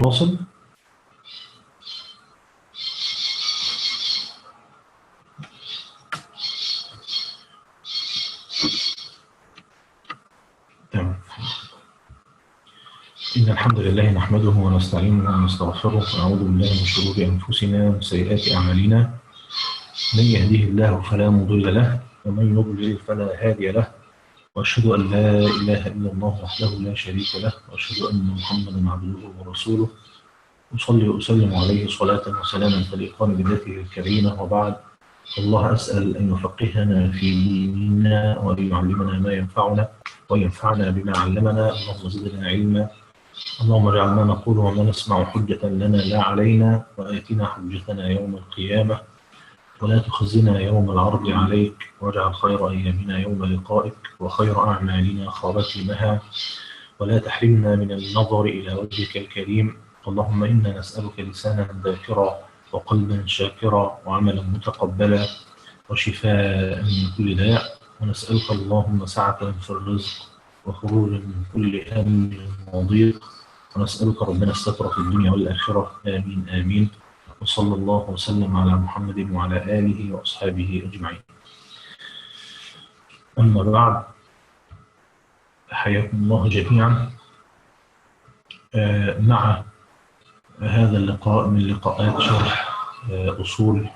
واصل. تمام. إن الحمد لله نحمده ونستعينه ونستغفره ونعوذ بالله من شرور أنفسنا ومن سيئات أعمالنا. من يهديه الله فلا مضل له ومن يضلل فلا هادي له، وأشهد أن لا إله إلا الله وحده لا شريك له، وأشهد أن محمدا عبده ورسوله. أصلي وأسلم عليه صلاة وسلاما تليقان بذاته الكريمة، وبعد. الله أسأل أن يفقهنا في ديننا وأن يعلمنا ما ينفعنا وينفعنا بما علمنا. اللهم زدنا علما. اللهم اجعل ما نقول وما نسمع حجة لنا لا علينا، وآتنا حجتنا يوم القيامة، ولا تخزنا يوم العرض عليك، واجعل خير أيامنا يوم لقائك، وخير أعمالنا خواتمها، ولا تحرمنا من النظر إلى وجهك الكريم. اللهم إنا نسألك لسانا ذاكرا وقلبا شاكرا وعملا متقبلا وشفاء من كل داء، ونسألك اللهم سعة في الرزق وخروجا من كل هم وضيق، ونسألك ربنا الستر في الدنيا والآخرة. آمين آمين. وصلى الله وسلم على محمد وعلى آله وأصحابه أجمعين. أما بعد، حياكم الله جميعا مع هذا اللقاء من لقاءات شرح أصول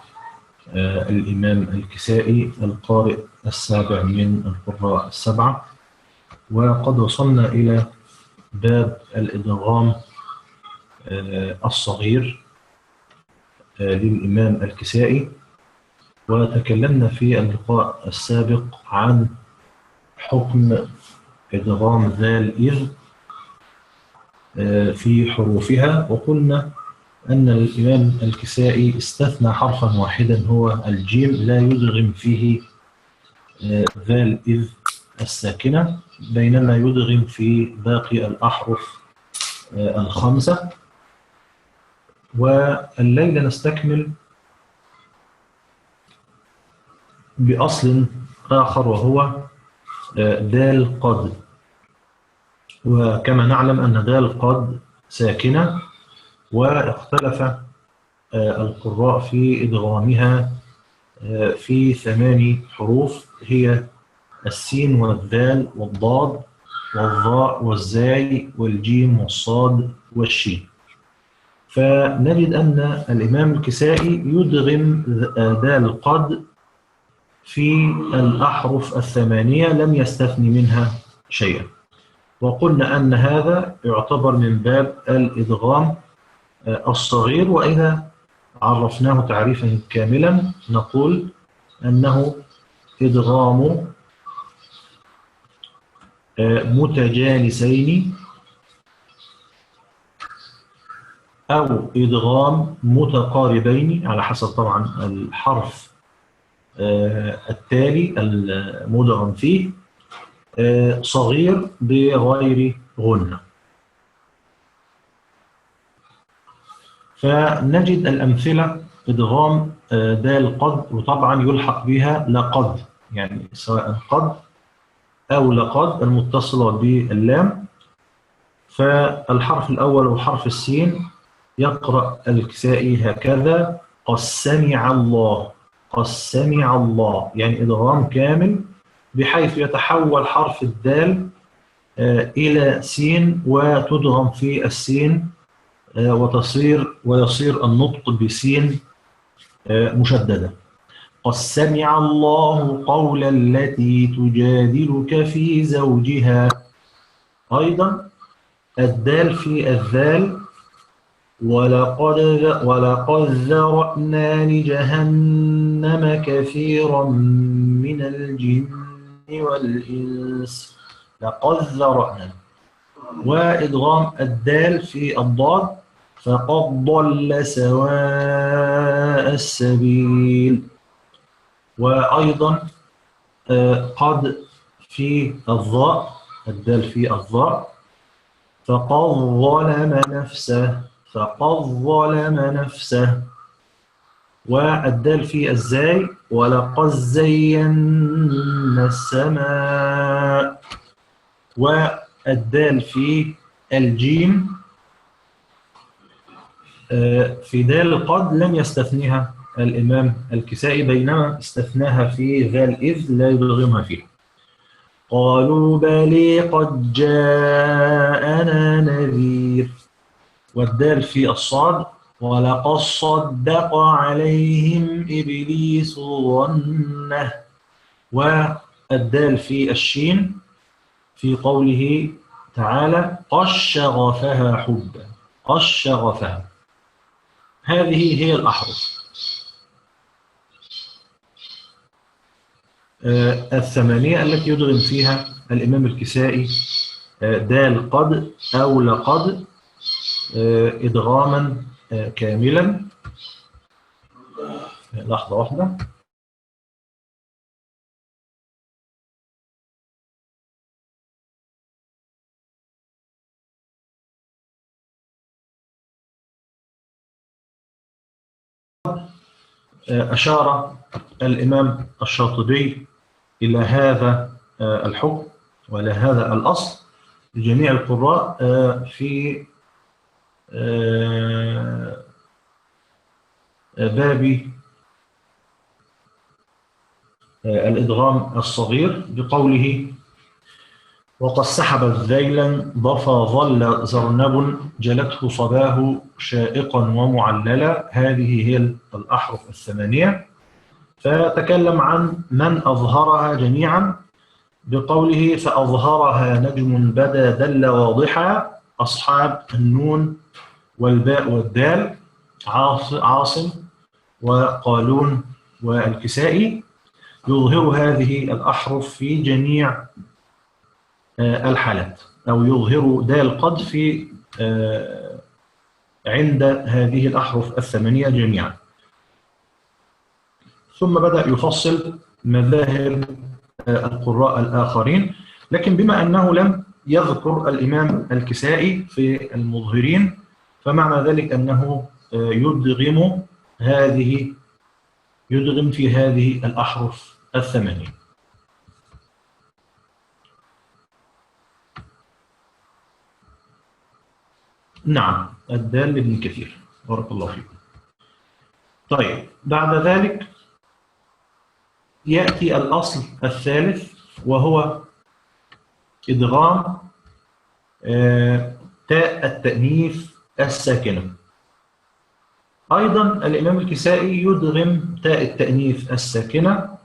الإمام الكسائي القارئ السابع من القراء السبعة. وقد وصلنا إلى باب الإدغام الصغير للإمام الكسائي، وتكلمنا في اللقاء السابق عن حكم إدغام ذال إذ في حروفها، وقلنا أن الإمام الكسائي استثنى حرفا واحدا هو الجيم، لا يدغم فيه ذال إذ الساكنة، بينما يدغم في باقي الأحرف الخمسة. والليلة نستكمل بأصل آخر وهو دال قد. وكما نعلم أن دال قد ساكنة، واختلف القراء في إدغامها في 8 حروف، هي السين والذال والضاد والظاء والزاي والجيم والصاد والشين. فنجد أن الإمام الكسائي يدغم دال قد في الأحرف 8، لم يستثني منها شيئا. وقلنا أن هذا يعتبر من باب الإدغام الصغير، وإذا عرفناه تعريفا كاملا نقول أنه إدغام متجانسين أو إدغام متقاربين، على حسب طبعا الحرف التالي المدغم فيه، صغير بغير غنة. فنجد الأمثلة إدغام دال قد، وطبعا يلحق بها لقد، يعني سواء قد أو لقد المتصلة باللام. فالحرف الأول وحرف السين يقرأ الكسائي هكذا: قد سمع الله، قد سمع الله، يعني إدغام كامل، بحيث يتحول حرف الدال إلى سين وتدغم في السين، ويصير النطق بسين مشددة. قد سمع الله قول التي تجادلك في زوجها. أيضا الدال في الذال: ولقد ذرأنا لجهنم كثيرا من الجن والإنس. لقد ذرأنا. وإدغام الدال في الضاد: فقد ضل سواء السبيل. وأيضا قد في الضاء، الدال في الضاء: فقد ظلم نفسه، فقد ظلم نفسه. والدال في الزاي: ولقد زينا السماء. والدال في الجيم: في دال قد لم يستثنيها الإمام الكسائي، بينما استثناها في ذال إذ لا يدغمها فيها. قالوا بلي قد جاءنا نذير، والدال في الصاد ولقد صدق عليهم إبليس ظنه، والدال في الشين في قوله تعالى قد شغفها حبا، قد شغفها. هذه هي الأحرف الثمانية التي يدغم فيها الإمام الكسائي دال قد أو لقد إدغاما كاملا. لحظة واحدة. أشار الإمام الشاطبي إلى هذا الحكم وإلى هذا الأصل لجميع القراء في باب الإدغام الصغير بقوله وقد سحبت ذيلا ضفى ظل زرنب جلته صباه شائقا ومعللا. هذه هي الأحرف الثمانية. فتكلم عن من أظهرها جميعا بقوله فأظهرها نجم بدا دل واضحا أصحاب النون والباء والدال عاصم وقالون والكسائي. يظهر هذه الأحرف في جميع الحالات، أو يظهر دال قد في عند هذه الأحرف الثمانية جميعا. ثم بدأ يفصل مذاهب القراء الآخرين، لكن بما أنه لم يذكر الإمام الكسائي في المظهرين فمعنى ذلك أنه يدغم في هذه الأحرف الثمانية. نعم، الدال لابن كثير، بارك الله فيكم. طيب، بعد ذلك يأتي الأصل الثالث وهو إدغام تاء التأنيث الساكنة. أيضا الإمام الكسائي يدغم تاء التأنيث الساكنة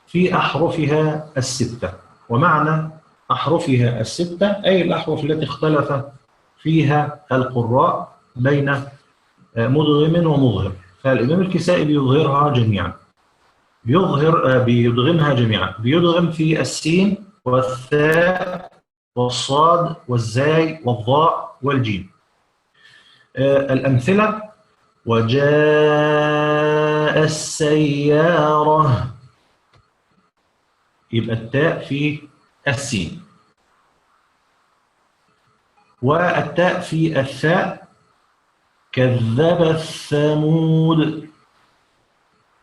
في أحرفها الستة. ومعنى أحرفها الستة أي الأحرف التي اختلف فيها القراء بين مدغم ومظهر، فالإمام الكسائي بيظهرها جميعا، بيدغمها جميعا. بيدغم في السين والثاء والصاد والزاي والضاء والجيم. الأمثلة وجاء السيارة، يبقى التاء في السين، والتاء في الثاء كذب الثمود،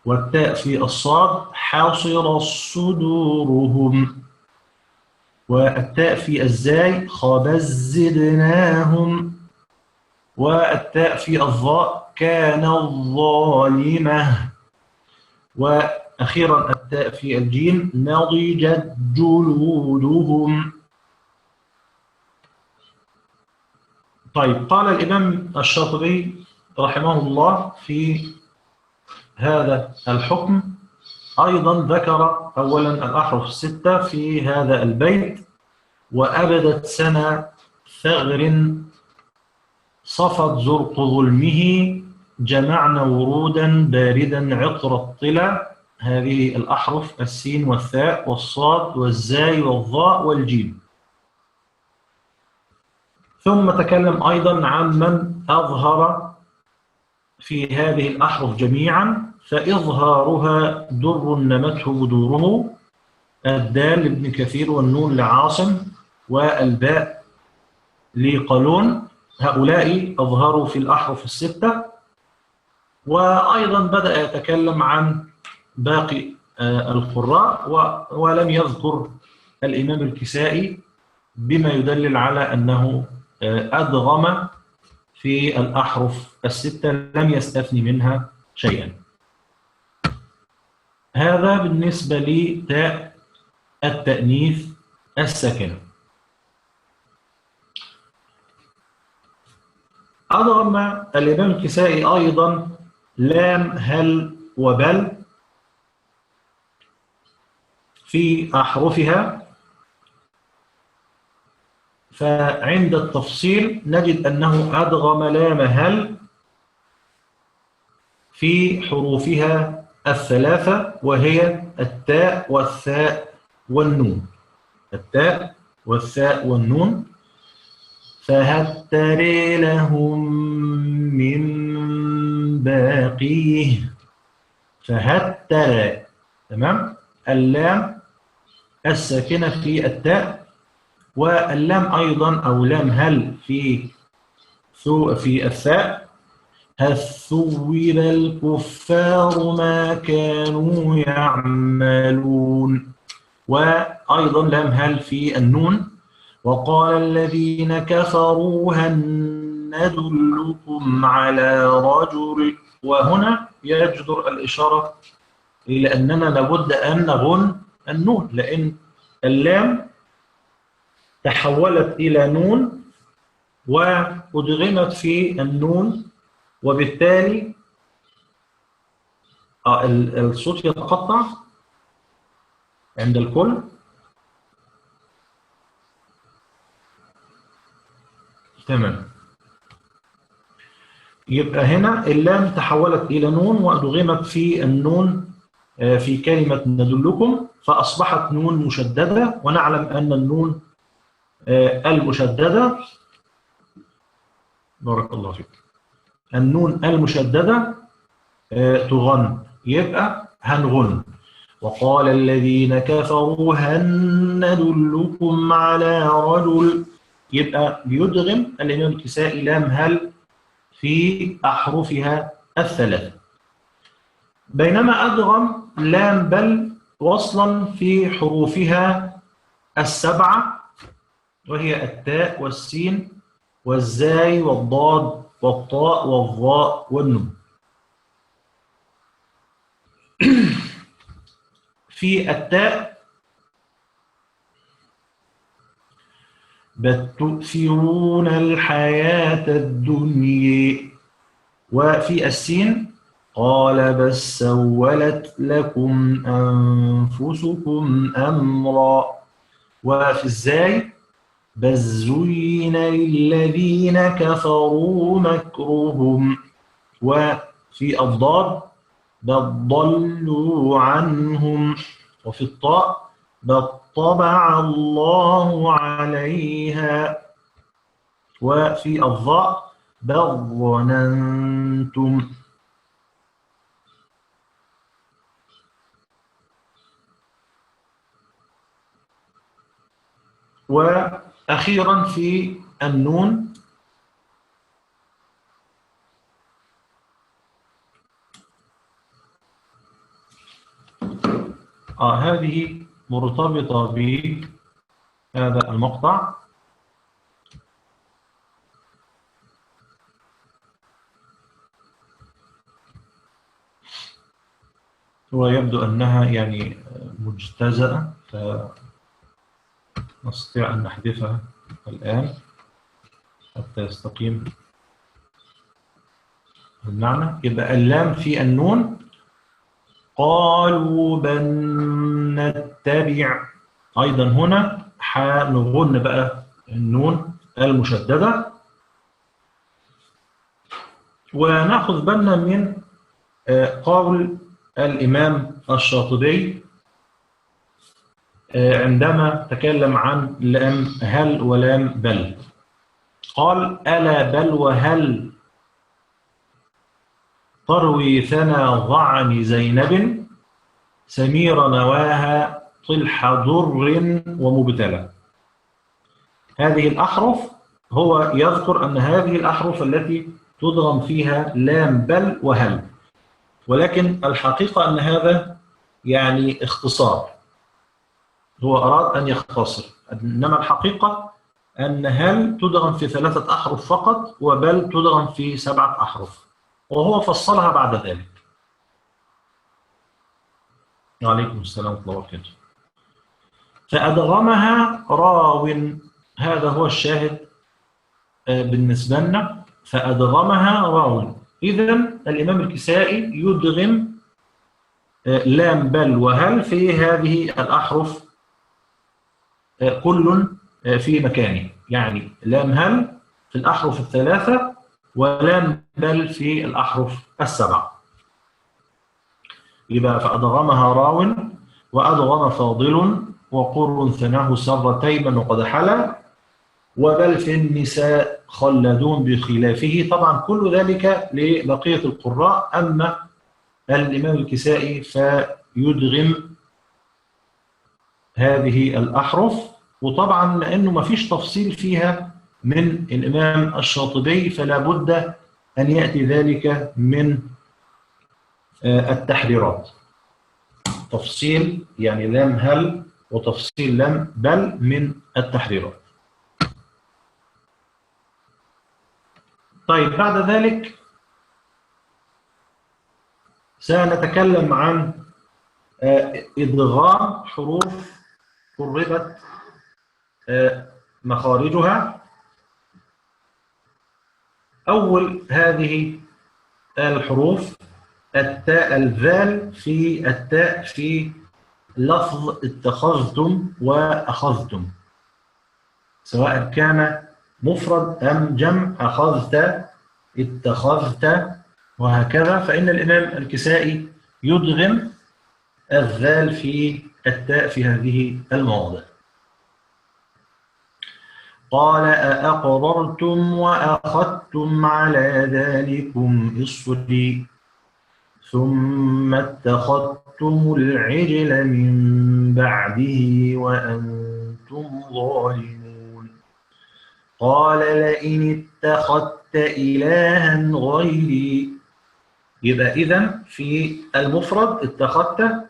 والتاء في الصاد حاصر صدورهم، والتاء في الزاي خبز زدناهم، والتاء في الظاء كان الظالمة، وأخيرا التاء في الجيم نضجت جلودهم. طيب، قال الإمام الشاطبي رحمه الله في هذا الحكم أيضا ذكر أولا الأحرف الستة في هذا البيت وأبدت سنة ثغر صفت زرق ظلمه جمعنا ورودا باردا عطر الطلا. هذه الأحرف السين والثاء والصاد والزاي والظاء والجيم. ثم تكلم أيضا عن من أظهر في هذه الأحرف جميعا فإظهارها در نمته بدوره، الدال لابن كثير والنون لعاصم والباء لقالون. هؤلاء أظهروا في الأحرف الستة. وأيضا بدأ يتكلم عن باقي القراء ولم يذكر الإمام الكسائي بما يدلل على أنه أدغم في الأحرف الستة لم يستثني منها شيئا. هذا بالنسبة لتاء التأنيث الساكنة. أضغم الإمام الكسائي أيضا لام هل وبل في أحرفها، فعند التفصيل نجد أنه أدغم لام هل في حروفها الثلاثة، وهي التاء والثاء والنون. التاء والثاء والنون. فهل ترى لهم من باقيه. فهل ترى، تمام. اللام الساكنة في التاء، واللام أيضا أو لام هل في الثاء. هل ثوب الكفار ما كانوا يعملون. وأيضا لام هل في النون. وقال الذين كفروا هل ندلكم على رجل. وهنا يجدر الإشارة إلى أننا لابد أن نغن النون، لأن اللام تحولت إلى نون وأدغمت في النون، وبالتالي الصوت يتقطع عند الكل. تمام. يبقى هنا اللام تحولت إلى نون وأدغمت في النون في كلمة ندلكم، فأصبحت نون مشددة، ونعلم أن النون المشددة، بارك الله فيك، النون المشددة تغن، يبقى هنغن. وقال الذين كفروا هل ندلكم على رجل. يبقى بيدغم الإمام الكسائي لام هل في أحرفها الثلاثة، بينما أدغم لام بل وصلا في حروفها السبعة، وهي التاء والسين والزاي والضاد والطاء والظاء والنون. في التاء بل تؤثرون الحياة الدنيا. وفي السين قال بل سولت لكم أنفسكم أمرا. وفي الزاي بل زين للذين كفروا مكرهم. وفي الضاد بل ضلوا عنهم. وفي الطاء بل طبع الله عليها. وفي الظاء بل ظننتم. وأخيرا في النون هذه مرتبطة بهذا المقطع. ويبدو أنها يعني مجتزأة، فنستطيع أن نحذفها الآن حتى يستقيم المعنى. يبقى اللام في النون قالوا بل نتبع. أيضا هنا هنغن بقى النون المشددة، ونأخذ بالنا من قول الإمام الشاطبي عندما تكلم عن لام هل ولام بل. قال ألا بل وهل تروي ثنا ضعن زينب سمير نواها طلح ضر ومبتلى. هذه الأحرف، هو يذكر أن هذه الأحرف التي تضغم فيها لام بل وهل، ولكن الحقيقة أن هذا يعني اختصار، هو أراد أن يختصر، إنما الحقيقة أن هل تدغم في 3 أحرف فقط وبل تدغم في 7 أحرف، وهو فصلها بعد ذلك. وعليكم السلام ورحمة الله وبركاته. فأدغمها راو، هذا هو الشاهد بالنسبة لنا. فأدغمها راو، إذن الإمام الكسائي يدغم لام بل وهل في هذه الأحرف كل في مكانه، يعني لام هل في الأحرف ال3 ولام بل في الأحرف ال7. يبقى فأدغمها راو وأدغم فاضل وقر ثناه سر تيما وقد حلا وبل في النساء خلدون بخلافه. طبعا كل ذلك لبقية القراء. أما الإمام الكسائي فيدغم هذه الأحرف، وطبعا لأنه ما فيش تفصيل فيها من الإمام الشاطبي فلا بد أن يأتي ذلك من التحريرات. تفصيل يعني لام هل وتفصيل لام بل من التحريرات. طيب بعد ذلك سنتكلم عن إدغام حروف قربت مخارجها. أول هذه الحروف التاء الذال في التاء في لفظ اتخذتم وأخذتم، سواء كان مفرد أم جمع، أخذت اتخذت وهكذا. فإن الإمام الكسائي يدغم الذال في التاء في هذه المواضع. قال أأقررتم وأخذتم على ذلكم إصري ثم اتخذتم العجل من بعده وأنتم ظالمون. قال لئن اتخذت إلها غيري. يبقى إذن في المفرد اتخذت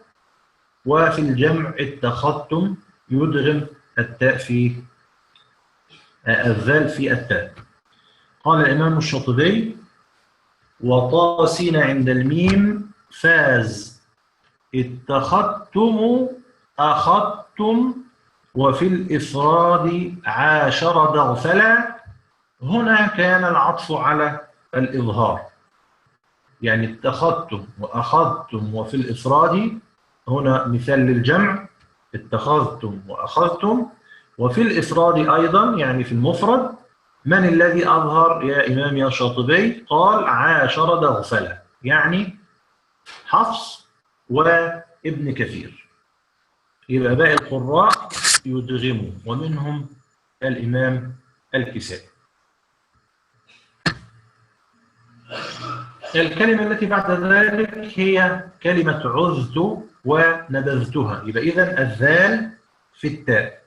وفي الجمع اتخذتم يدغم التاء في الذال في التاء. قال الإمام الشاطبي وطاسين عند الميم فاز اتخذتم أخذتم وفي الإفراد عاشر دغفلا. هنا كان العطف على الإظهار، يعني اتخذتم وأخذتم وفي الإفراد. هنا مثال للجمع اتخذتم وأخذتم، وفي الإفراد أيضا يعني في المفرد من الذي أظهر يا إمام يا شاطبي؟ قال عاشر دغفلة، يعني حفص وابن كثير. يبقى باقي القراء يدغموا ومنهم الإمام الكسائي. الكلمة التي بعد ذلك هي كلمة عذت ونبذتها. يبقى إذن الذال في التاء.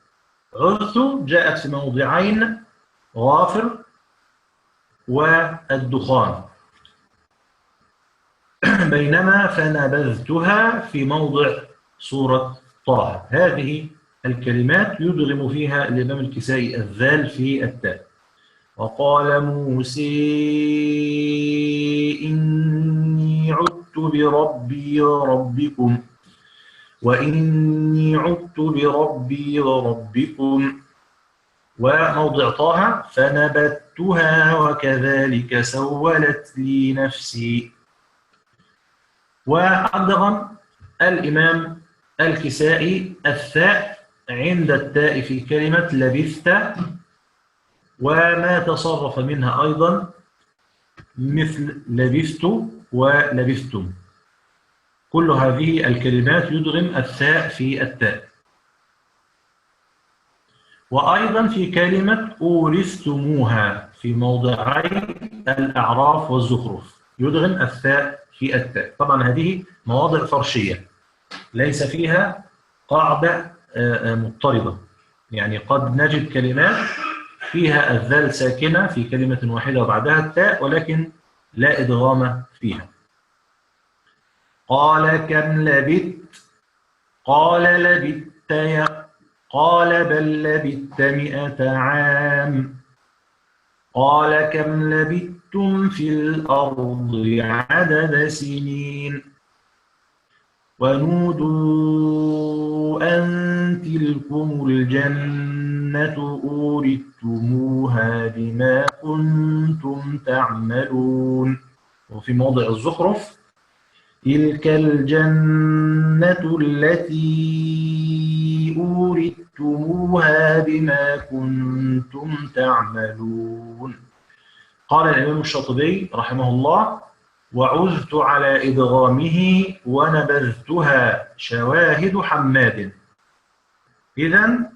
عذت جاءت في موضعين، غافر والدخان، بينما فنبذتها في موضع سورة طه. هذه الكلمات يدغم فيها الإمام الكسائي الذال في التاء. وقال موسى إني عدت بربي وربكم وإني عدت بربي وربكم. وموضع طه فنبتها وكذلك سولت لي نفسي. وأدغم الإمام الكسائي الثاء عند التاء في كلمة لبثت، وما تصرف منها أيضا مثل لبثت ولبثتم. كل هذه الكلمات يدغم الثاء في التاء. وأيضا في كلمة أورثتموها في موضعي الأعراف والزخرف يدغم الثاء في التاء. طبعا هذه مواضع فرشية ليس فيها قاعدة مضطردة، يعني قد نجد كلمات فيها الذال ساكنة في كلمة واحدة وبعدها التاء ولكن لا إدغام فيها. قال كم لبثت قال لبثت قال بل لبثت 100 عام قال كم لبثتم في الأرض عدد سنين ونودوا أن تلكم الجنة أورثتموها بما كنتم تعملون. وفي موضع الزخرف تلك الجنة التي أورثتموها بما كنتم تعملون. قال الإمام الشاطبي رحمه الله وعزت على إدغامه ونبذتها شواهد حماد. إذن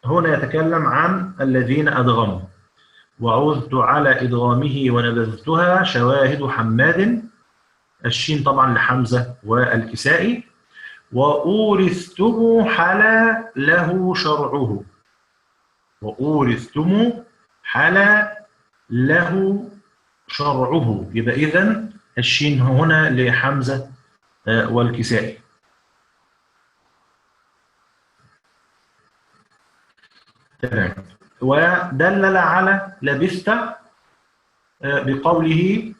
هنا يتكلم عن الذين أدغموا. وعزت على إدغامه ونبذتها شواهد حماد، الشين طبعا لحمزة والكسائي. وأورثتم حلا له شرعه. وأورثتم حلا له شرعه، يبقى إذن الشين هنا لحمزة والكسائي. تمام. ودلل على لبثت بقوله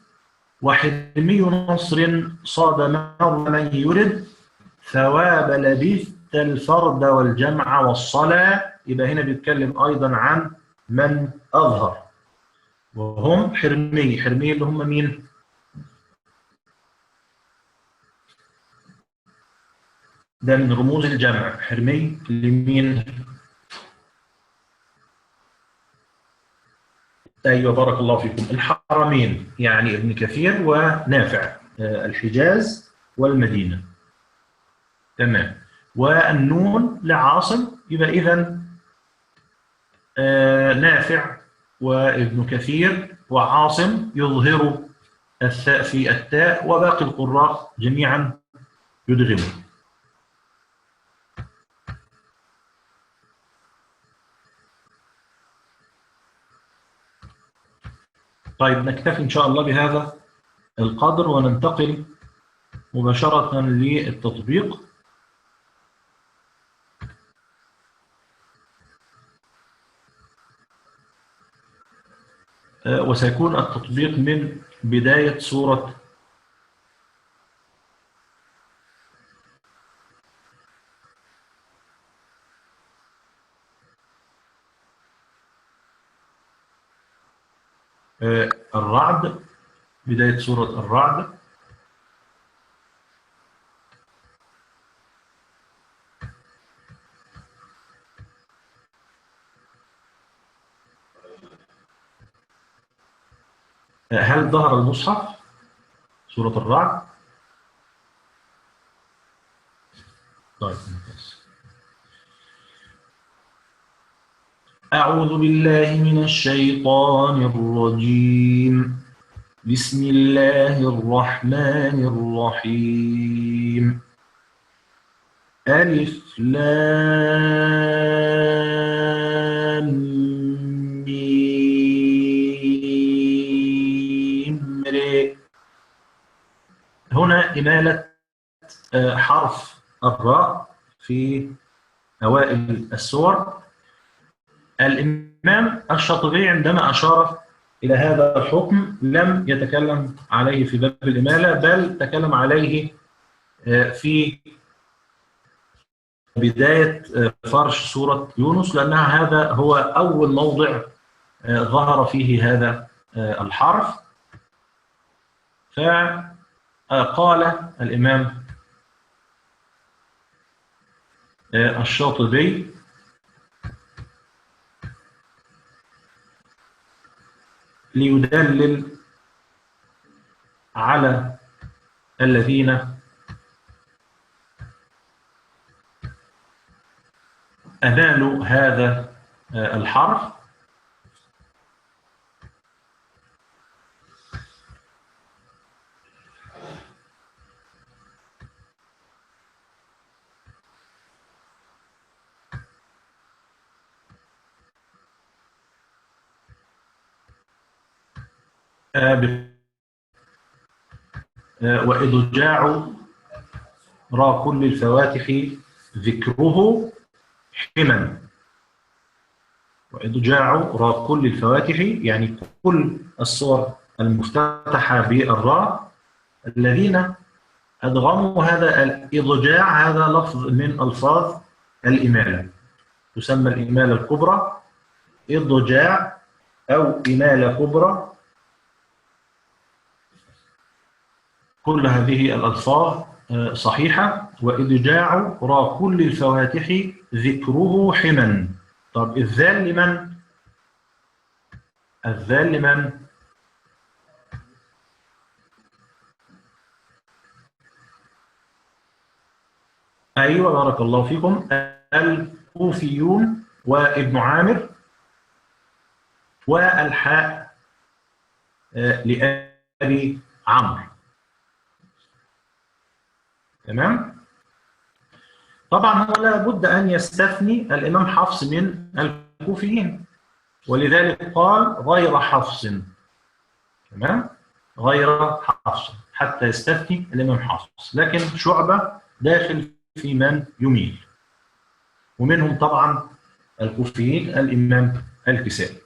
وحرمي نصر صاد من يرد ثواب لبثت الفرد والجمع والصلاة. يبقى هنا بيتكلم أيضا عن من أظهر وهم حرمي اللي هم مين؟ ده من رموز الجمع. حرمي لمين؟ أيوة بارك الله فيكم. الحرمين يعني ابن كثير ونافع، الحجاز والمدينة. تمام. والنون لعاصم، يبقى إذن نافع وابن كثير وعاصم يظهر الثاء في التاء، وباقي القراء جميعا يدغمون. طيب نكتفي إن شاء الله بهذا القدر وننتقل مباشرة للتطبيق. وسيكون التطبيق من بداية سورة الرعد، بداية سورة الرعد. هل ظهر المصحف سورة الرعد؟ طيب ممتاز. أعوذ بالله من الشيطان الرجيم. بسم الله الرحمن الرحيم. ألف لام ميم ر. هنا إمالة حرف الراء في أوائل السور. الإمام الشاطبي عندما أشار إلى هذا الحكم لم يتكلم عليه في باب الإمالة، بل تكلم عليه في بداية فرش سورة يونس، لأنها هذا هو أول موضع ظهر فيه هذا الحرف. فقال الإمام الشاطبي ليدلل على الذين أمالوا هذا الحرف وإضجاع را كل الفواتح ذكره حما. وإضجاع راء كل الفواتح يعني كل الصور المفتتحة بالراء الذين أدغموا هذا الإضجاع. هذا لفظ من ألفاظ الإمالة، تسمى الإمالة الكبرى إضجاع أو إمالة كبرى. كل هذه الألفاظ صحيحة. وإضجاع راء كل الفواتح ذكره حما. طب الذال لمن؟ الذال لمن؟ أيوة بارك الله فيكم، الكوفيون وابن عامر، والحاء لأبي عمرو. تمام؟ طبعا هو لا بد أن يستثني الإمام حفص من الكوفيين، ولذلك قال غير حفص. تمام؟ غير حفص حتى يستثني الإمام حفص، لكن شعبة داخل في من يميل، ومنهم طبعا الكوفيين الإمام الكسائي.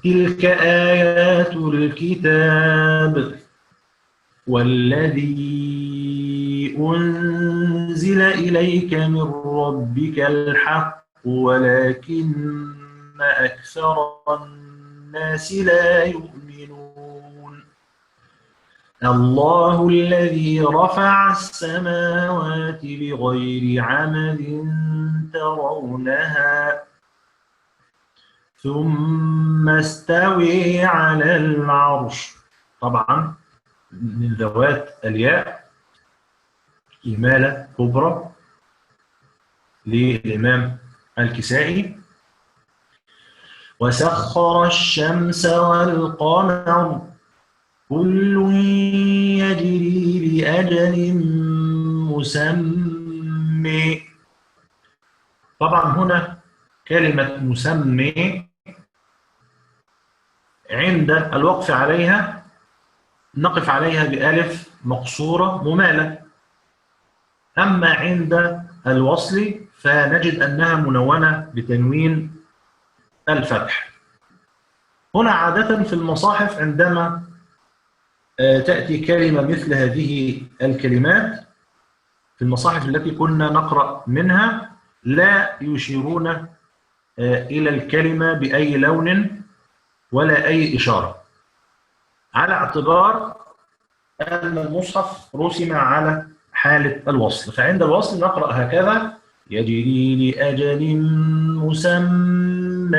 تلك آيات الكتاب والذي أنزل إليك من ربك الحق ولكن أكثر الناس لا يؤمنون. الله الذي رفع السماوات بغير عمد ترونها ثم استوي على العرش. طبعا من ذوات الياء إمالة كبرى للإمام الكسائي. وسخر الشمس والقمر كل يجري لأجل مسمى. طبعا هنا كلمة مسمى عند الوقف عليها نقف عليها بألف مقصورة ممالة، أما عند الوصل فنجد أنها منونة بتنوين الفتح. هنا عادة في المصاحف عندما تأتي كلمة مثل هذه الكلمات في المصاحف التي كنا نقرأ منها لا يشيرون إلى الكلمة بأي لون ولا أي إشارة، على اعتبار أن المصحف رسم على حالة الوصل. فعند الوصل نقرأ هكذا: يجري لأجل مسمى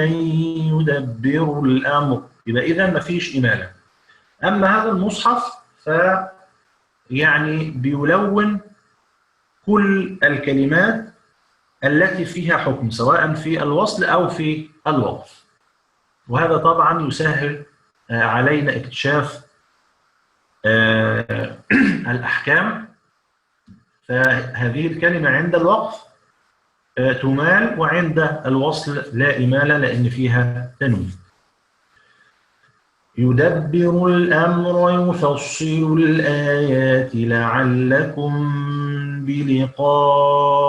يدبر الأمر. يبقى إذا ما فيش إمالة. أما هذا المصحف يعني بيلون كل الكلمات التي فيها حكم سواء في الوصل أو في الوقف، وهذا طبعا يسهل علينا اكتشاف الأحكام. فهذه الكلمة عند الوقف تمال، وعند الوصل لا إمالة لأن فيها تنوين. يدبر الأمر يفصل الآيات لعلكم بلقاء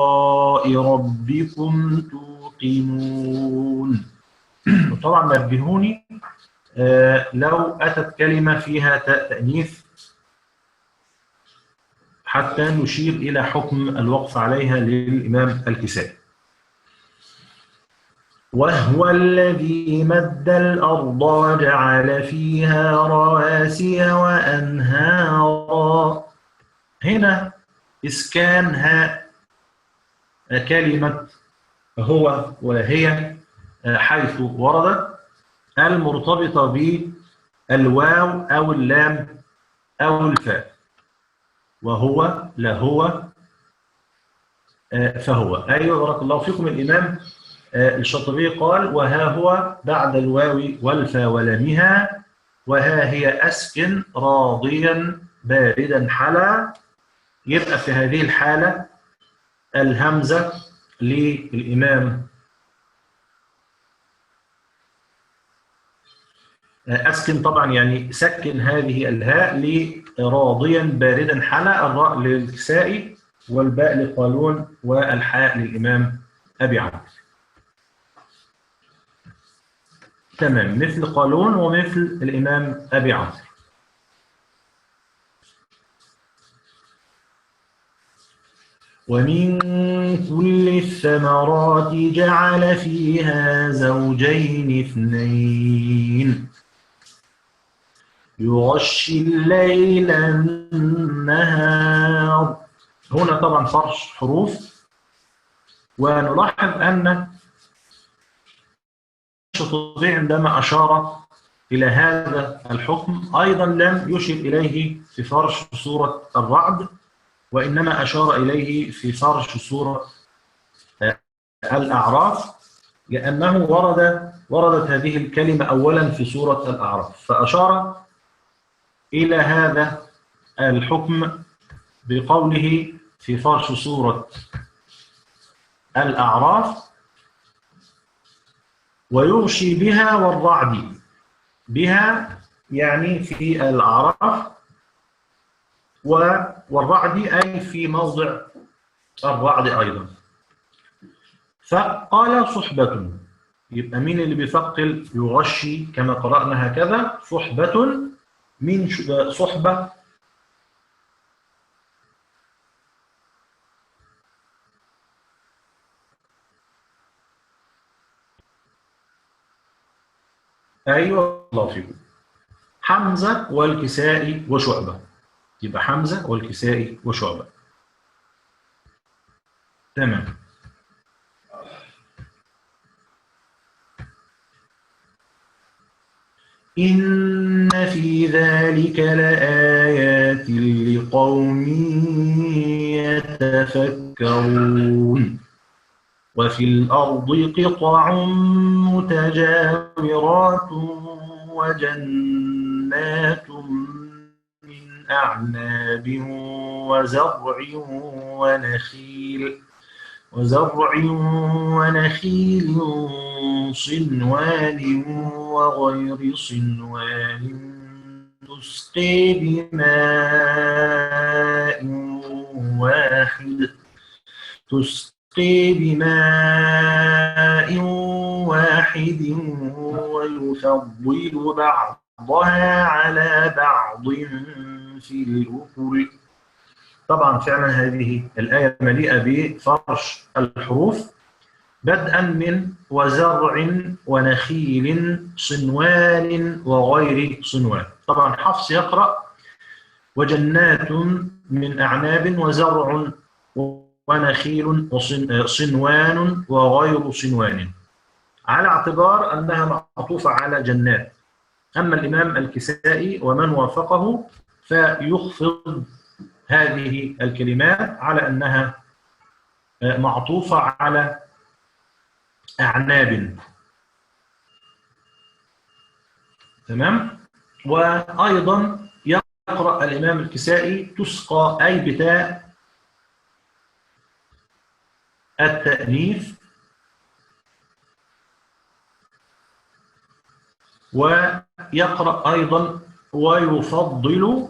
ربكم توقنون. وطبعا نبهوني لو أتت كلمة فيها تأنيث حتى نشير إلى حكم الوقف عليها للإمام الكسائي. وهو الذي مد الأرض وجعل فيها رواسي وأنهارا. هنا إسكان هاء كلمة هو وهي حيث وردت المرتبطة بالواو أو اللام أو الفاء. وهو لهو فهو. أيوة بارك الله فيكم. الإمام الشاطبي قال: وها هو بعد الواو والفا ولمها، وها هي أسكن راضيا باردا حلا. يبقى في هذه الحالة الهمزة للإمام أسكن، طبعا يعني سكن هذه الهاء لراضيا باردا حلا. الراء للكسائي والباء لقالون والحاء للإمام أبي عمرو. تمام، مثل قالون ومثل الإمام أبي عمرو. ومن كل الثمرات جعل فيها زوجين اثنين يغشي الليل النهار. هنا طبعا فرش حروف، ونلاحظ أن الشاطبي عندما أشار إلى هذا الحكم أيضا لم يشر إليه في فرش سورة الرعد، وإنما أشار إليه في فرش سورة الأعراف، لأنه وردت هذه الكلمة أولا في سورة الأعراف، فأشار إلى هذا الحكم بقوله في فرش سورة الأعراف ويغشي بها والرعد. بها يعني في الأعراف، والرعد أي في موضع الرعد أيضا. فقال صحبة، يبقى مين اللي بيثقل يغشي كما قرأنا هكذا؟ صحبة. من صحبة؟ أيوة الله فيكم، حمزة والكسائي وشعبة. يبقى حمزة والكسائي وشعبة. تمام. إن في ذلك لآيات لقوم يتفكرون. وفي الأرض قطع متجاورات وجنات من أعناب وزرع ونخيل صنوان وغير صنوان تسقي بماء واحد ويفضل بعضها على بعض في الأكل. طبعا فعلا هذه الآية مليئة بفرش الحروف، بدءا من وزرع ونخيل صنوان وغير صنوان. طبعا حفص يقرأ وجنات من أعناب وزرع ونخيل صنوان وغير صنوان، على اعتبار أنها معطوفة على جنات. أما الإمام الكسائي ومن وافقه فيخفض هذه الكلمات على أنها معطوفة على أعناب. تمام. وأيضا يقرأ الإمام الكسائي تسقى أي بتاء التأنيث، ويقرأ أيضا ويفضل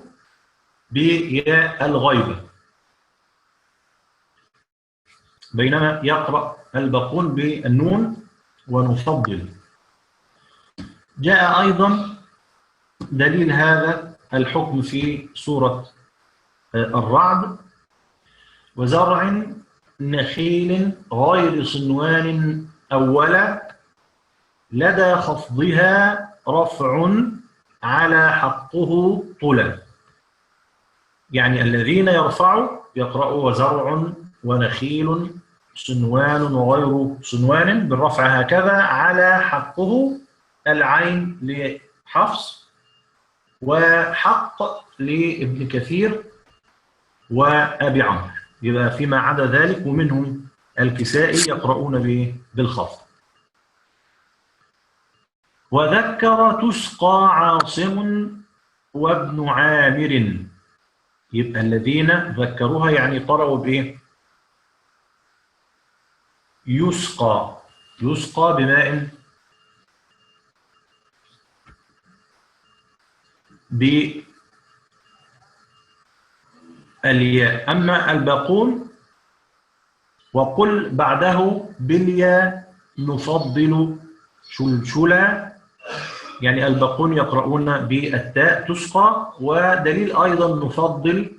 بياء الغيبة، بينما يقرأ الباقون بالنون ونفضل. جاء أيضا دليل هذا الحكم في سورة الرعد: وزرع نخيل غير صنوان أولا لدى خفضها رفع على حقه طلا. يعني الذين يرفعوا يقرأوا وزرع ونخيل صنوان وغير صنوان بالرفع هكذا على حقه، العين لحفص وحق لابن كثير وأبي عمرو. يبقى فيما عدا ذلك ومنهم الكسائي يقرؤون بالخفض. وذكر تسقى عاصم وابن عامر. يبقى الذين ذكروها يعني قرأوا بإيه؟ يسقى بماء الياء. أما الباقون وقل بعده بالياء نفضل شلشلا، يعني الباقون يقرؤون بالتاء تسقى. ودليل أيضا نفضل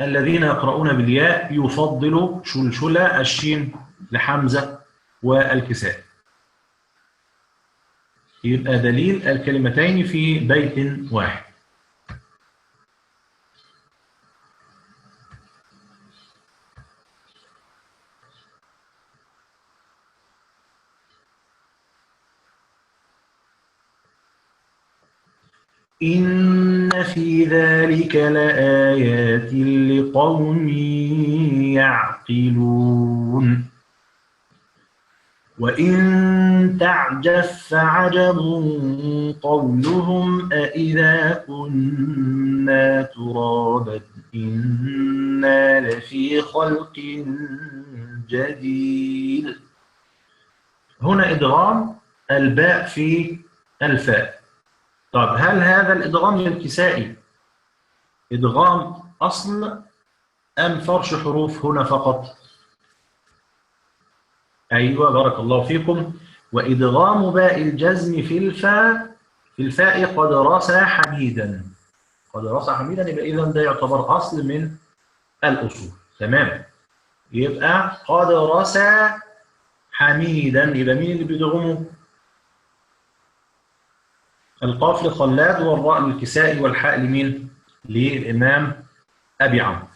الذين يقرؤون بالياء يفضل شلشلا، الشين لحمزة والكساء. يبقى دليل الكلمتين في بيت واحد. إن في ذلك لآيات لقوم يعقلون. وإن تعجب فعجب قولهم أإذا كنا ترابا إنا لفي خلق جديد. هنا إدغام الباء في الفاء. طب هل هذا الإدغام للكسائي إدغام أصل أم فرش حروف هنا فقط؟ أيوة بارك الله فيكم. وإدغام باء الجزم في الفاء قد رسى حميدا. قد رسى حميدا، يبقى إذا ده يعتبر أصل من الأصول. تمام. يبقى قد رسى حميدا، يبقى مين اللي بيدغمه؟ القاف لخلاد والراء للكسائي والحاء لمين؟ للإمام أبي عمرو.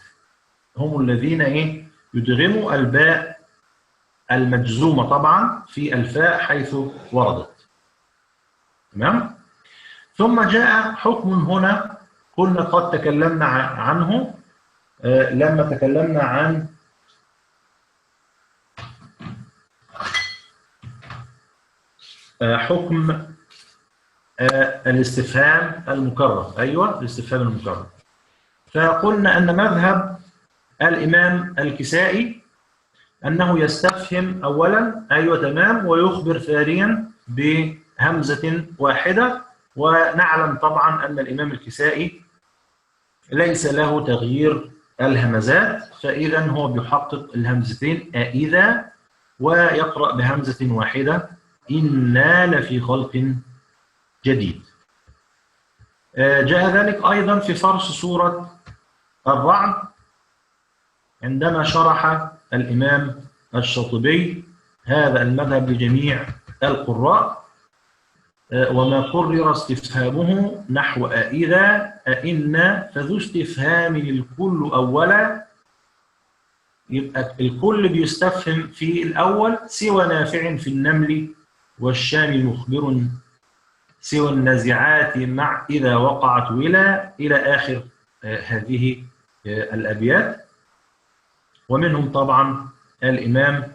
هم الذين يدغموا الباء المجزومة طبعا في الفاء حيث وردت. تمام؟ ثم جاء حكم هنا كنا قد تكلمنا عنه لما تكلمنا عن حكم الاستفهام المكرر. أيوة الاستفهام المكرر. فقلنا أن مذهب الإمام الكسائي أنه يستفهم أولا، أيوة تمام، ويخبر ثانيا بهمزة واحدة. ونعلم طبعا أن الإمام الكسائي ليس له تغيير الهمزات، فإذا هو بيحقق الهمزتين أإذا ويقرأ بهمزة واحدة إنا لفي خلق جديد. جاء ذلك أيضا في فرش سورة الرعد عندما شرح الإمام الشاطبي هذا المذهب لجميع القراء. وما قرر استفهامه نحو أإذا أئن فذو استفهام الكل أولا. يبقى الكل بيستفهم في الأول سوى نافع في النمل والشام مخبر سوى النازعات مع إذا وقعت ولا إلى آخر هذه الأبيات. ومنهم طبعا الإمام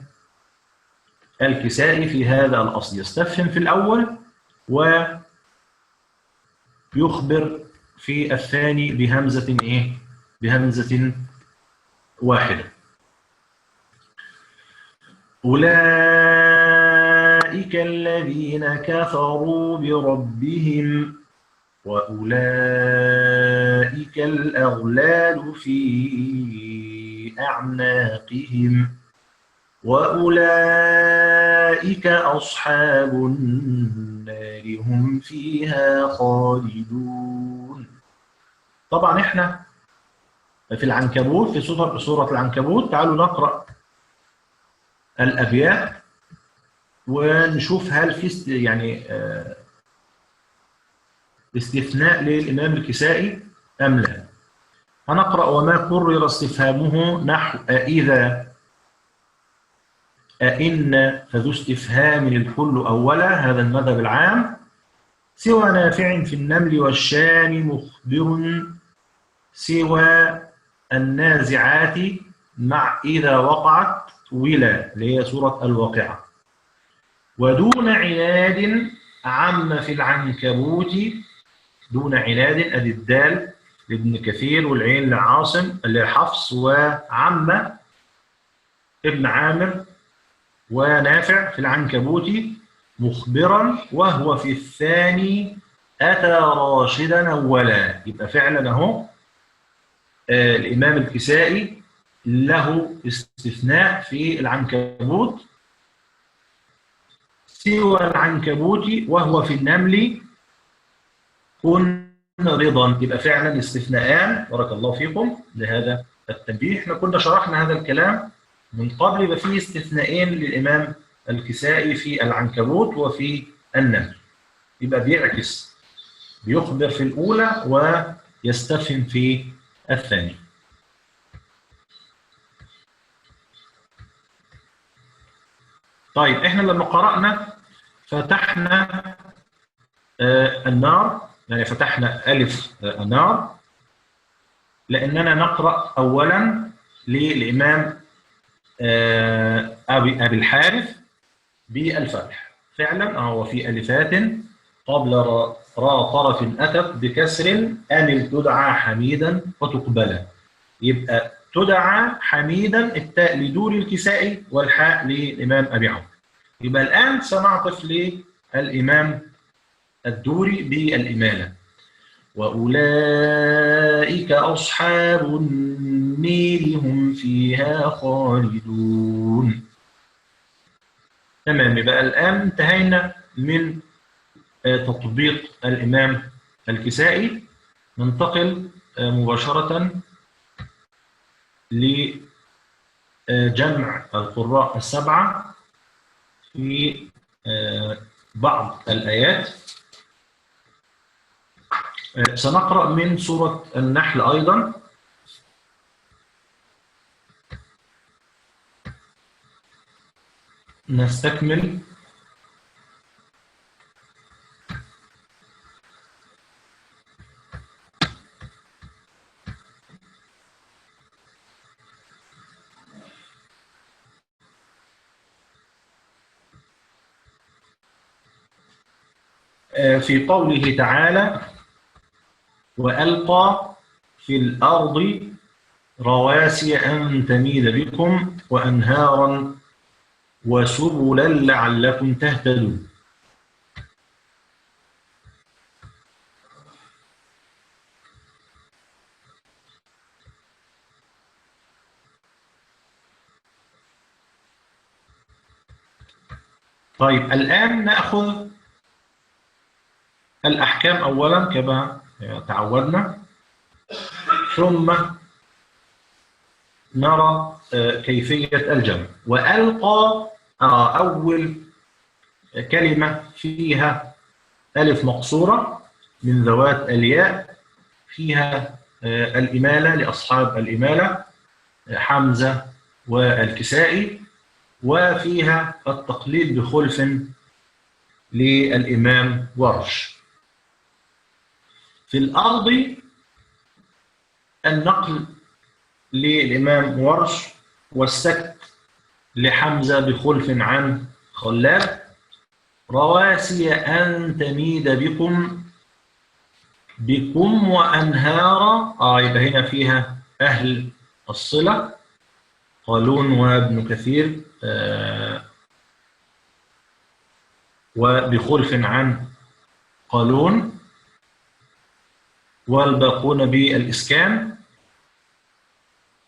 الكسائي في هذا الأصل يستفهم في الأول ويخبر في الثاني بهمزة بهمزة واحدة. أولئك الذين كفروا بربهم وأولئك الأغلال في أعناقهم وأولئك أصحاب النار هم فيها خالدون. طبعا احنا في العنكبوت في سورة العنكبوت، تعالوا نقرأ الأبيات ونشوف هل في يعني استثناء للإمام الكسائي أم لا. هنقرأ وما كرر استفهامه نحو أإذا أئن فذو استفهام الكل أولا، هذا المذهب العام، سوى نافع في النمل والشام مخبر سوى النازعات مع إذا وقعت ولا اللي هي سورة الواقعة. ودون عناد عم في العنكبوت. دون عناد أدي الدال لابن كثير والعين لعاصم اللي حفص وعم ابن عامر ونافع في العنكبوت مخبرا وهو في الثاني أتى راشدا أولا. يبقى فعلا أهو الإمام الكسائي له استثناء في العنكبوت سوى العنكبوت وهو في النمل كن رضا. يبقى فعلا استثناءان، بارك الله فيكم لهذا التنبيه. احنا كنا شرحنا هذا الكلام من قبل. يبقى فيه استثناءين للإمام الكسائي في العنكبوت وفي النمل. يبقى بيعكس، بيخبر في الأولى ويستفهم في الثانية. طيب احنا لما قرأنا فتحنا النار، يعني فتحنا ألف النار لأننا نقرأ أولا للإمام أبي الحارث بالفتح. فعلا هو في ألفات قبل را طرف أتت بكسر أن تدعى حميدا وتقبلا. يبقى تدعى حميدا التاء لدور الكسائي والحاء للإمام أبي عمرو. يبقى الآن سنعطف للإمام الدوري بالإمالة. وأولئك أصحاب النير هم فيها خالدون. تمام. يبقى الآن انتهينا من تطبيق الإمام الكسائي. ننتقل مباشرة لجمع القراء السبعة في بعض الآيات. سنقرأ من سورة النحل أيضا. نستكمل في قوله تعالى: وألقى في الأرض رواسي أن تميد بكم وأنهارا وسبلا لعلكم تهتدون. طيب الآن نأخذ الأحكام أولا كما تعودنا، ثم نرى كيفية الجمع. وألقى أول كلمة فيها ألف مقصورة من ذوات الياء، فيها الإمالة لأصحاب الإمالة حمزة والكسائي، وفيها التقليد بخلف للإمام ورش. في الأرض النقل للإمام ورش، والسكت لحمزة بخلف عن خلاد. رواسي أن تميد بكم وأنهارا. يبقى هنا فيها أهل الصلة قالون وابن كثير، وبخلف عن قالون، والباقون بالإسكان.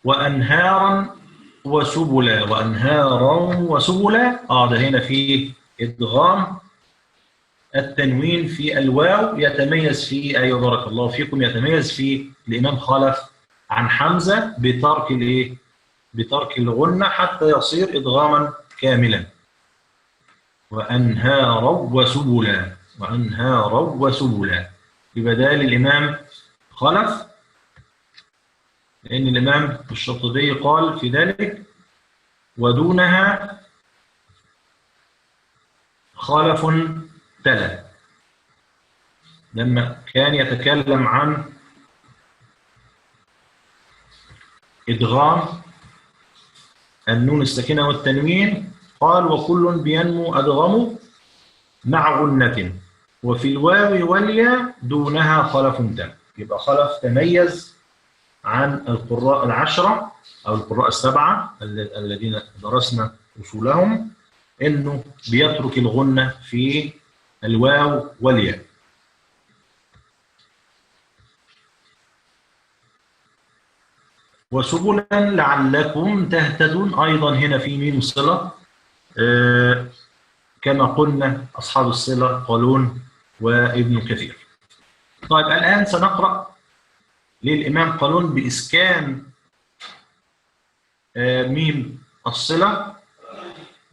وأنهارا وسبلا. وأنهارا وسبلا ده هنا فيه إدغام التنوين في الواو، يتميز فيه، أيوة بارك الله فيكم، يتميز فيه الإمام خلف عن حمزة بترك الغنة حتى يصير إدغاما كاملا. وأنهارا وسبلا. وأنهارا وسبلا ببدال الإمام خلف، لأن الإمام الشاطبي قال في ذلك: ودونها خلف تلا، لما كان يتكلم عن إدغام النون الساكنة والتنوين قال: وكل بينمو أدغم مع غنة وفي الواو والياء دونها خلف تلا. يبقى خلف تميز عن القراء العشرة أو القراء السبعة الذين درسنا أصولهم، إنه بيترك الغنة في الواو والياء. وسبلا لعلكم تهتدون، أيضا هنا في ميم صلة كما قلنا أصحاب الصلة قالون وابن كثير. طيب الآن سنقرأ للإمام قالون بإسكان ميم الصلة،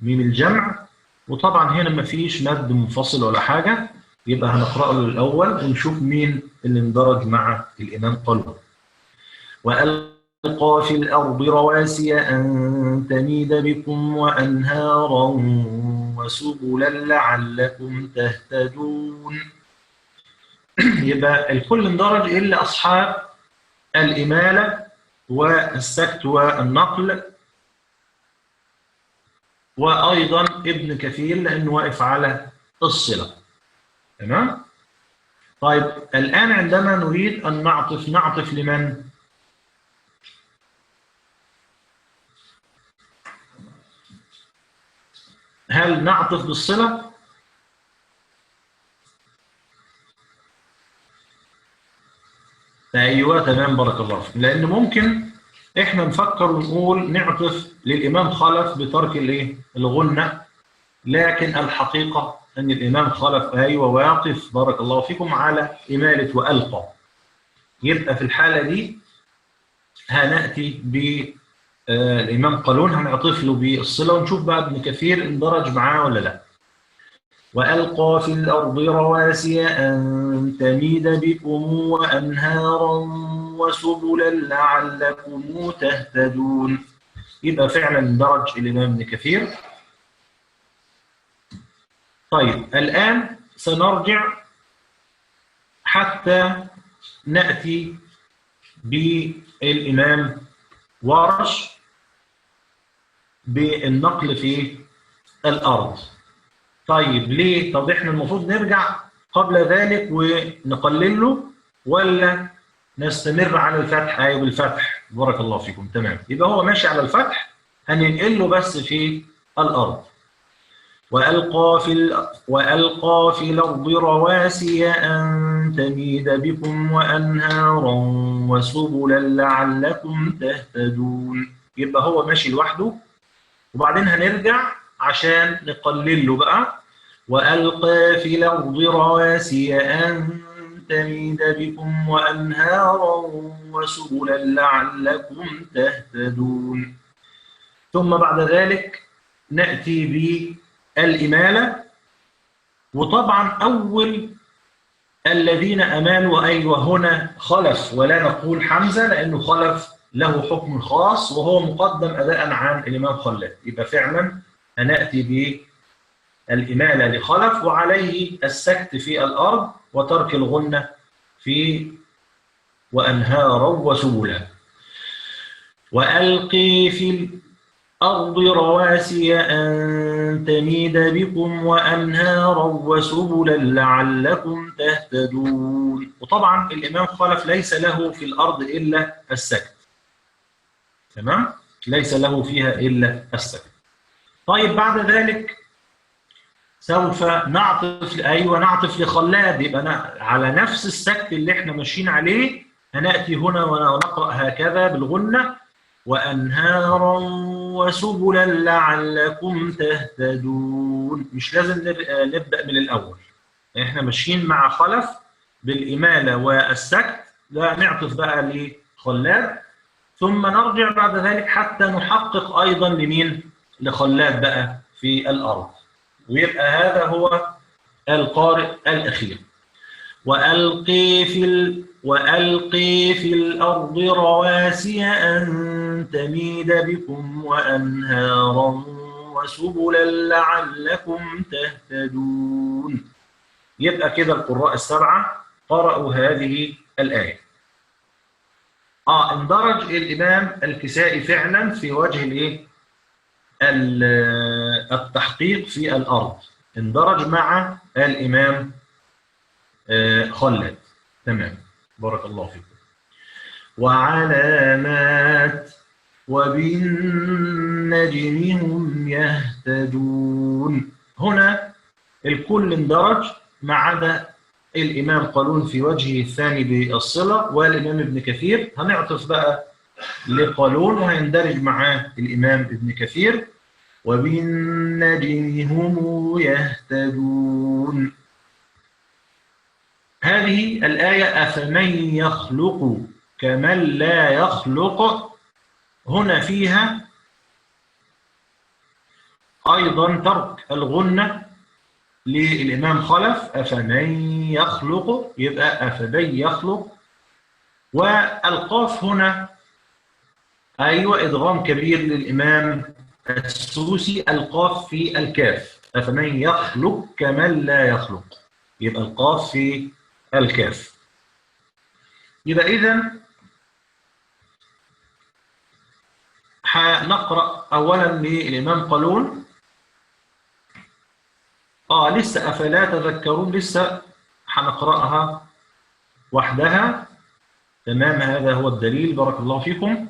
ميم الجمع، وطبعا هنا ما فيش مد منفصل ولا حاجة، يبقى هنقرأه الأول ونشوف مين اللي اندرج مع الإمام قالون. وألقى في الأرض رواسي أن تميد بكم وأنهارا وسبلا لعلكم تهتدون. يبقى الكل اندرج إلا أصحاب الإمالة والسكت والنقل، وأيضا ابن كثير لأنه واقف على الصلة. تمام؟ طيب الآن عندما نريد أن نعطف لمن؟ هل نعطف بالصلة؟ أيوة تمام، بارك الله فيك. لأن ممكن إحنا نفكر ونقول نعطف للإمام خلف بترك الغنة، لكن الحقيقة أن الإمام خلف أيوة واقف بارك الله فيكم على إمالة وألقى. يبقى في الحالة دي هنأتي بالإمام قالون هنعطف له بالصلة ونشوف بقى ابن كثير اندرج معاه ولا لا. وألقى في الأرض رواسي أن تميد بكم وأنهارا وسبلا لعلكم تهتدون. يبقى فعلا اندرج الإمام ابن كثير. طيب الآن سنرجع حتى نأتي بالإمام ورش بالنقل في الأرض. طيب ليه؟ طب احنا المفروض نرجع قبل ذلك ونقلل له ولا نستمر على الفتح؟ ايوه بالفتح، بارك الله فيكم. تمام، يبقى هو ماشي على الفتح، هننقل له بس في الأرض. وألقى في الأرض رواسي أن تميد بكم وأنهارا وسبلا لعلكم تهتدون. يبقى هو ماشي لوحده، وبعدين هنرجع عشان نقلل له بقى. وألقى في الأرض رواسي أن تميد بكم وأنهارا وسبلا لعلكم تهتدون. ثم بعد ذلك نأتي بالإمالة، وطبعا أول الذين أمالوا أيوة هنا خلف، ولا نقول حمزة لأنه خلف له حكم خاص وهو مقدم أداء عن الإمام خلاد. يبقى فعلا هنأتي بالإمالة لخلف وعليه السكت في الأرض وترك الغنة في وأنهارا وسبلا. وألقي في الأرض رواسي أن تميد بكم وأنهارا وسبلا لعلكم تهتدون. وطبعا الإمام خلف ليس له في الأرض إلا السكت. تمام؟ ليس له فيها إلا السكت. طيب بعد ذلك سوف نعطف نعطف لخلاد، يبقى على نفس السكت اللي احنا ماشيين عليه هنأتي هنا ونقرأ هكذا بالغنة: وأنهارا وسبلا لعلكم تهتدون. مش لازم نبدأ من الأول، احنا ماشيين مع خلف بالإمالة والسكت، لا نعطف بقى لخلاد، ثم نرجع بعد ذلك حتى نحقق أيضا لمين؟ لخلاد بقى في الأرض. ويبقى هذا هو القارئ الأخير. وألقي في الأرض رواسي أن تميد بكم وأنهارا وسبلا لعلكم تهتدون. يبقى كده القراء السبعة قرأوا هذه الآية. اندرج الإمام الكسائي فعلا في وجه التحقيق في الأرض، اندرج مع الإمام خلاد. تمام، بارك الله فيكم. وعلامات وبالنجم هم يهتدون. هنا الكل اندرج ما عدا الإمام قالون في وجهه الثاني بالصلة والإمام ابن كثير. هنعطف بقى لقالون، وهيندرج معاه الإمام ابن كثير: وبالنجم هم يهتدون. هذه الآية أفمن يخلق كمن لا يخلق، هنا فيها أيضا ترك الغنة للإمام خلف: أفمن يخلق، يبقى أفمن يخلق. والقاف هنا أيوة إدغام كبير للإمام السوسي، القاف في الكاف: أفمن يخلق كمن لا يخلق، يبقى القاف في الكاف. يبقى إذن هنقرأ أولا للإمام قالون. لسه أفلا تذكرون، لسه هنقرأها وحدها. تمام، هذا هو الدليل، بارك الله فيكم.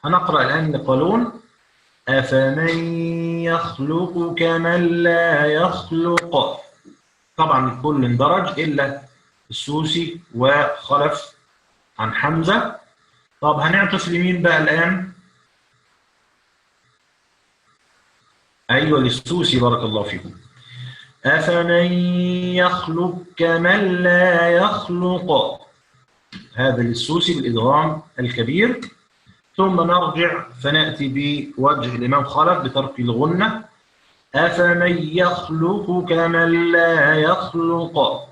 هنقرأ الآن لقالون: أفمن يخلق كمن لا يخلق. طبعا الكل اندرج إلا السوسي وخلف عن حمزة. طب هنعطف لمين بقى الآن؟ أيوة للسوسي، بارك الله فيكم. أفمن يخلق كمن لا يخلق، هذا للسوسي بالإدغام الكبير. ثم نرجع فنأتي بوجه الإمام خلف بترك الغنة: أفمن يخلق كمن لا يخلق.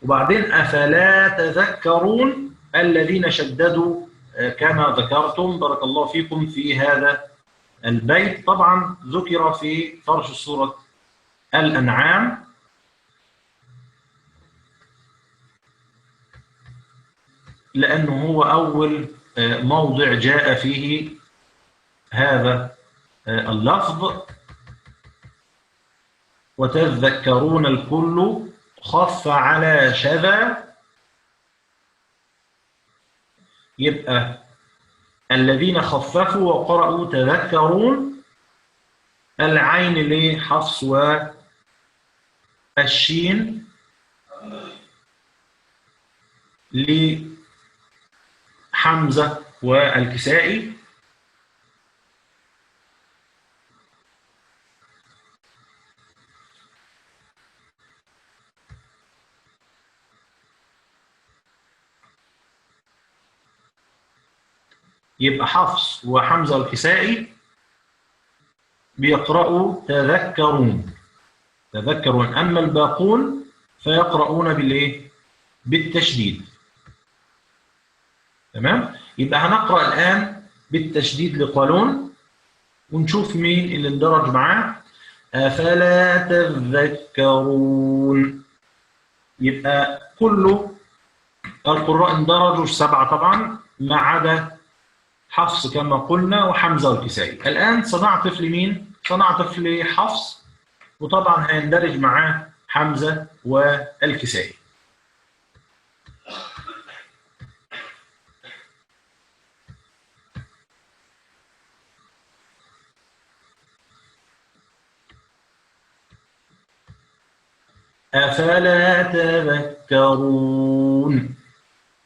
وبعدين أفلا تذكرون، الذين شددوا كما ذكرتم بارك الله فيكم في هذا البيت. طبعا ذكر في فرش سورة الأنعام، لأنه هو أول موضع جاء فيه هذا اللفظ: وتذكرون الكل خف على شذا. يبقى الذين خففوا وقرأوا تذكرون، العين لحفص والشين لحمزة والكسائي. يبقى حفص وحمزة والكسائي بيقرأوا تذكرون تذكرون، أما الباقون فيقرؤون بالإيه؟ بالتشديد. تمام؟ يبقى هنقرأ الآن بالتشديد لقالون ونشوف مين اللي اندرج معاه. أفلا تذكرون، يبقى كل القراء اندرجوا 7 طبعا، ما عدا حفص كما قلنا وحمزة والكسائي. الآن سنعطف لمين؟ سنعطف لحفص، وطبعا هيندرج معاه حمزة والكسائي. أفلا تذكرون.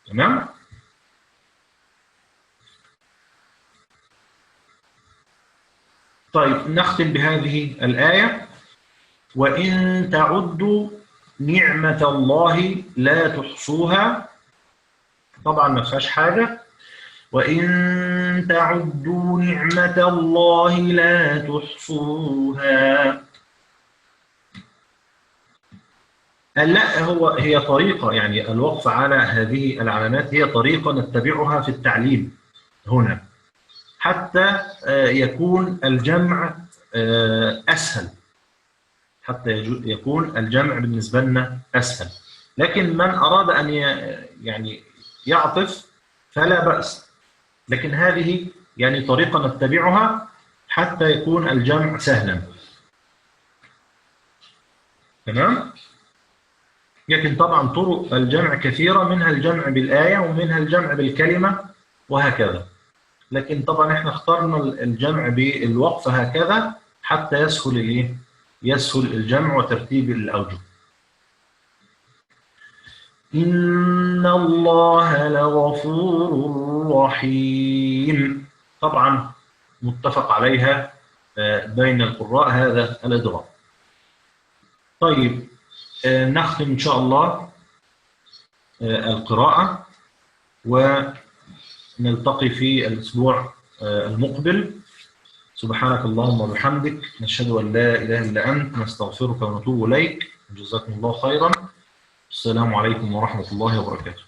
تمام؟ طيب نختم بهذه الآية: وإن تعدوا نعمة الله لا تحصوها. طبعا ما فيهاش حاجة. وإن تعدوا نعمة الله لا تحصوها. لا، هي طريقة، يعني الوقف على هذه العلامات هي طريقة نتبعها في التعليم هنا حتى يكون الجمع أسهل، حتى يكون الجمع بالنسبة لنا أسهل. لكن من أراد أن يعني يعطف فلا بأس، لكن هذه يعني طريقة نتبعها حتى يكون الجمع سهلا. تمام؟ لكن طبعا طرق الجمع كثيرة، منها الجمع بالآية ومنها الجمع بالكلمة وهكذا، لكن طبعا احنا اخترنا الجمع بالوقف هكذا حتى يسهل الجمع وترتيب الأوجه. إن الله لغفور رحيم. طبعا متفق عليها بين القراء هذا الإدغام. طيب نختم إن شاء الله القراءة ونلتقي في الأسبوع المقبل. سبحانك اللهم وبحمدك، نشهد أن لا إله إلا أنت، نستغفرك ونتوب إليك. جزاكم الله خيرا. السلام عليكم ورحمة الله وبركاته.